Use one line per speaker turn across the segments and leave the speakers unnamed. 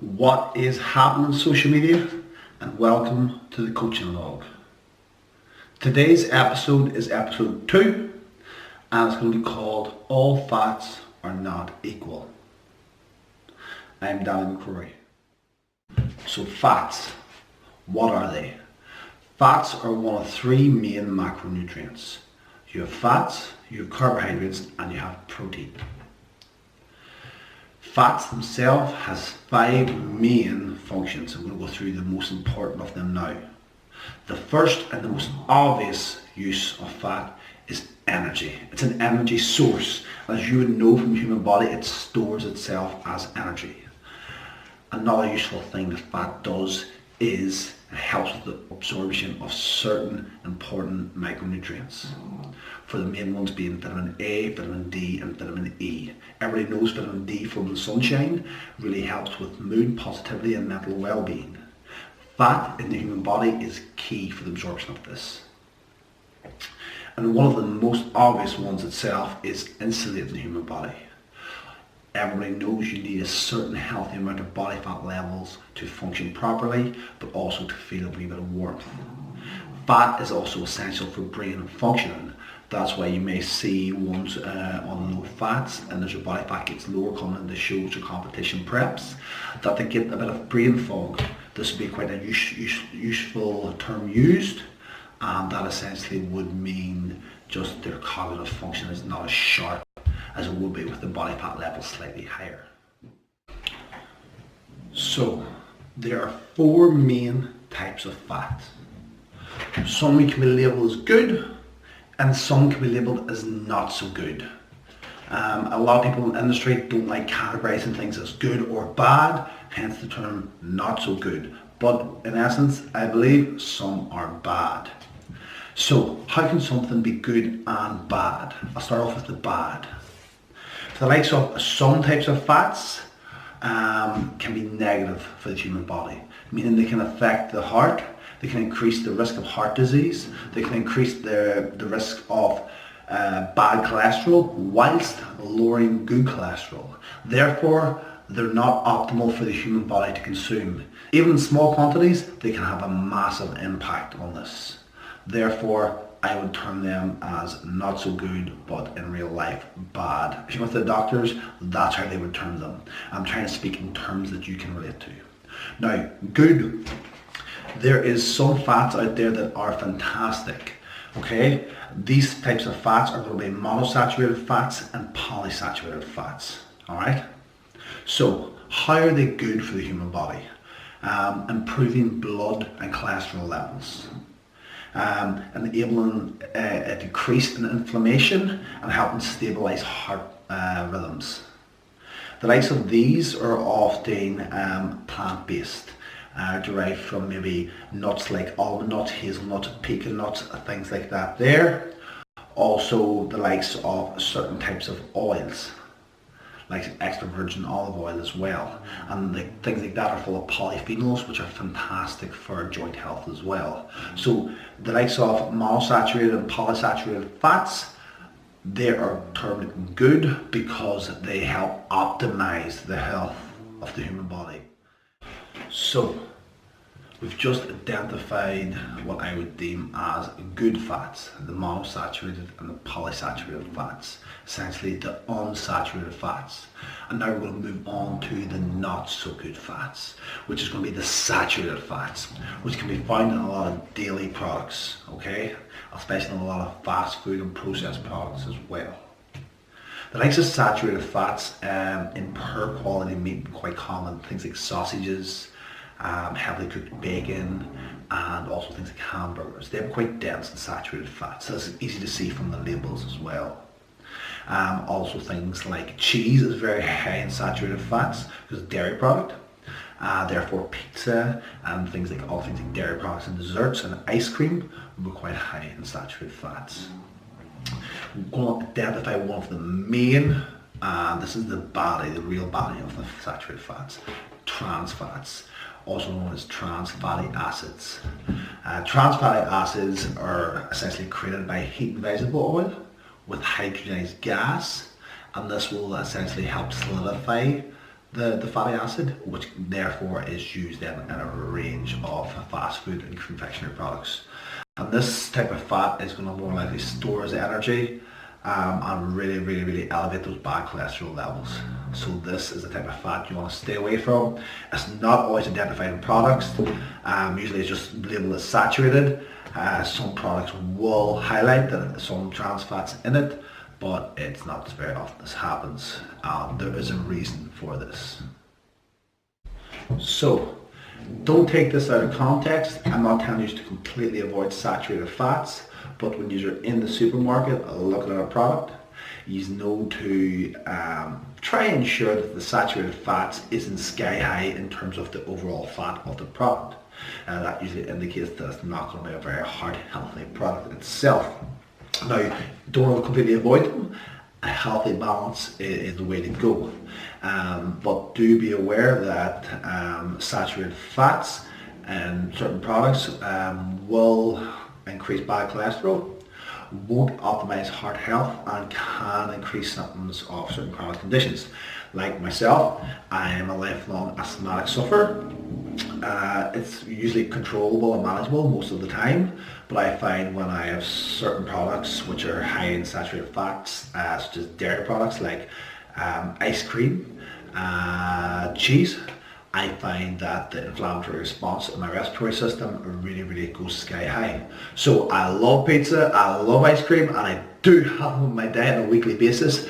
What is happening on social media? And welcome to the coaching log. Today's episode is episode 2 and it's going to be called All Fats Are Not Equal. I'm Danny McCrory. So fats, what are they? Fats are one of 3 main macronutrients. You have fats, you have carbohydrates and you have protein. Fats themselves has 5 main functions. I'm going to go through the most important of them now. The first and the most obvious use of fat is energy. It's an energy source. As you would know from the human body, it stores itself as energy. Another useful thing that fat does is it helps with the absorption of certain important micronutrients. For the main ones being vitamin A, vitamin D and vitamin E. Everybody knows vitamin D from the sunshine really helps with mood, positivity and mental well-being. Fat in the human body is key for the absorption of this. And one of the most obvious ones itself is insulating the human body. Everybody knows you need a certain healthy amount of body fat levels to function properly, but also to feel a wee bit of warmth. Fat is also essential for brain functioning. That's why you may see ones on low fats, and as your body fat gets lower coming into shows or competition preps, that they get a bit of brain fog. This would be quite a useful term used, and that essentially would mean just their cognitive function is not as sharp as it would be with the body fat level slightly higher. So there are 4 main types of fat. Some can be labelled as good and some can be labelled as not so good. A lot of people in the industry don't like categorising things as good or bad, hence the term not so good. But in essence, I believe some are bad. So how can something be good and bad? I'll start off with the bad. The likes of some types of fats can be negative for the human body, meaning they can affect the heart, they can increase the risk of heart disease, they can increase the risk of bad cholesterol whilst lowering good cholesterol. Therefore, they're not optimal for the human body to consume. Even in small quantities, they can have a massive impact on this. Therefore, I would term them as not so good, but in real life, bad. If you went to the doctors, that's how they would term them. I'm trying to speak in terms that you can relate to. Now, good. There is some fats out there that are fantastic. Okay, these types of fats are going to be monosaturated fats and polysaturated fats. All right. So, how are they good for the human body? Improving blood and cholesterol levels. Enabling a decrease in inflammation and helping stabilise heart rhythms. The likes of these are often plant-based, derived from maybe nuts like almond nuts, hazelnuts, pecan nuts, things like that there. Also the likes of certain types of oils, like extra virgin olive oil as well, and things like that are full of polyphenols, which are fantastic for joint health as well. So the likes of monosaturated and polysaturated fats, they are termed good because they help optimize the health of the human body. So we've just identified what I would deem as good fats, the monosaturated and the polysaturated fats, essentially the unsaturated fats. And now we're going to move on to the not so good fats, which is going to be the saturated fats, which can be found in a lot of daily products, okay? Especially in a lot of fast food and processed products as well. The likes of saturated fats in poor quality meat are quite common, things like sausages, heavily cooked bacon, and also things like hamburgers. They have quite dense and saturated fats, so it's easy to see from the labels as well. Also things like cheese is very high in saturated fats because it's a dairy product. Therefore pizza and things like dairy products and desserts and ice cream will be quite high in saturated fats. We're going to identify one of the main, this is the body, the real body of the saturated fats, trans fats, also known as trans fatty acids. Trans fatty acids are essentially created by heating vegetable oil with hydrogenized gas, and this will essentially help solidify the fatty acid, which therefore is used in a range of fast food and confectionery products. And this type of fat is going to more likely store as energy and really elevate those bad cholesterol levels. So this is the type of fat you want to stay away from. It's not always identified in products. Usually it's just labeled as saturated. Some products will highlight that some trans fats in it, but it's not very often this happens. There is a reason for this. So don't take this out of context. I'm not telling you to completely avoid saturated fats, but when you're in the supermarket looking at a product, you know to try and ensure that the saturated fats isn't sky high in terms of the overall fat of the product. That usually indicates that it's not going to be a very heart healthy product itself. Now, don't completely avoid them. A healthy balance is the way to go. But do be aware that saturated fats in certain products will increase bad cholesterol, won't optimize heart health, and can increase symptoms of certain chronic conditions. Like myself, I am a lifelong asthmatic sufferer. It's usually controllable and manageable most of the time, but I find when I have certain products which are high in saturated fats, such as dairy products like ice cream, cheese, I find that the inflammatory response in my respiratory system really goes sky high. So I love pizza, I love ice cream, and I do have them on my diet on a weekly basis,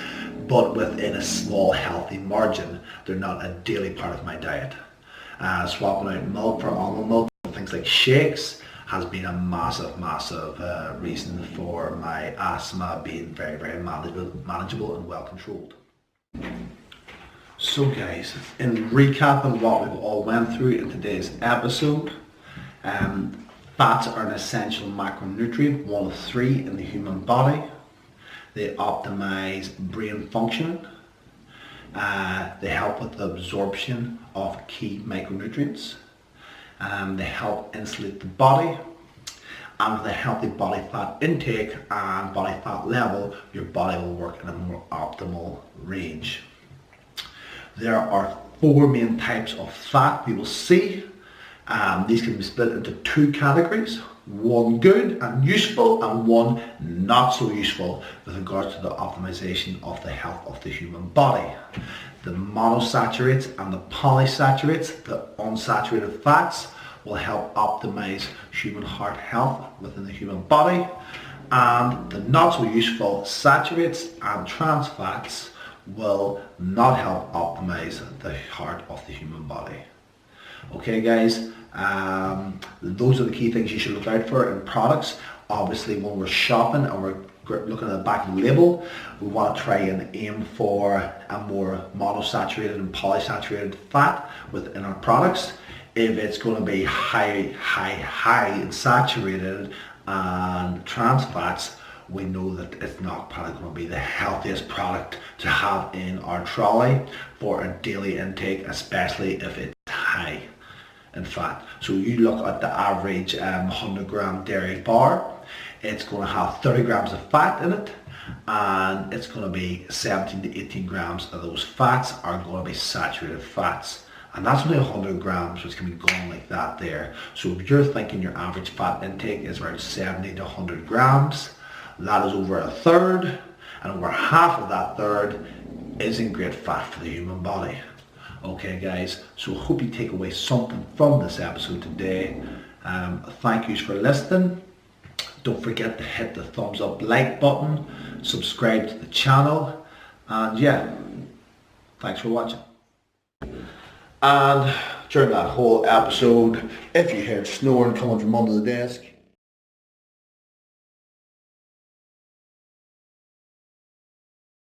but within a small healthy margin. They're not a daily part of my diet. Swapping out milk for almond milk and things like shakes has been a massive reason for my asthma being very manageable and well controlled. So guys, in recapping what we've all went through in today's episode, fats are an essential macronutrient, one of 3 in the human body. They optimize brain function. They help with the absorption of key micronutrients. They help insulate the body. And with a healthy body fat intake and body fat level, your body will work in a more optimal range. There are 4 main types of fat we will see. These can be split into 2 categories, one good and useful and one not so useful with regards to the optimization of the health of the human body. The monosaturates and the polysaturates, the unsaturated fats, will help optimize human heart health within the human body, and the not so useful saturates and trans fats will not help optimize the heart of the human body. Okay guys, those are the key things you should look out for in products. Obviously when we're shopping and we're looking at the back of the label, we want to try and aim for a more monosaturated and polysaturated fat within our products. If it's going to be high in saturated and trans fats, we know that it's not probably going to be the healthiest product to have in our trolley for a daily intake, especially if it's high in fat. So you look at the average 100 gram dairy bar, it's going to have 30 grams of fat in it, and it's going to be 17 to 18 grams of those fats are going to be saturated fats. And that's only 100 grams, which can be gone like that there. So if you're thinking your average fat intake is around 70 to 100 grams, that is over a third, and over half of that third isn't great fat for the human body. Okay guys, so hope you take away something from this episode today. Thank yous for listening. Don't forget to hit the thumbs up like button, subscribe to the channel, and yeah, thanks for watching. And during that whole episode, if you heard snoring coming from under the desk,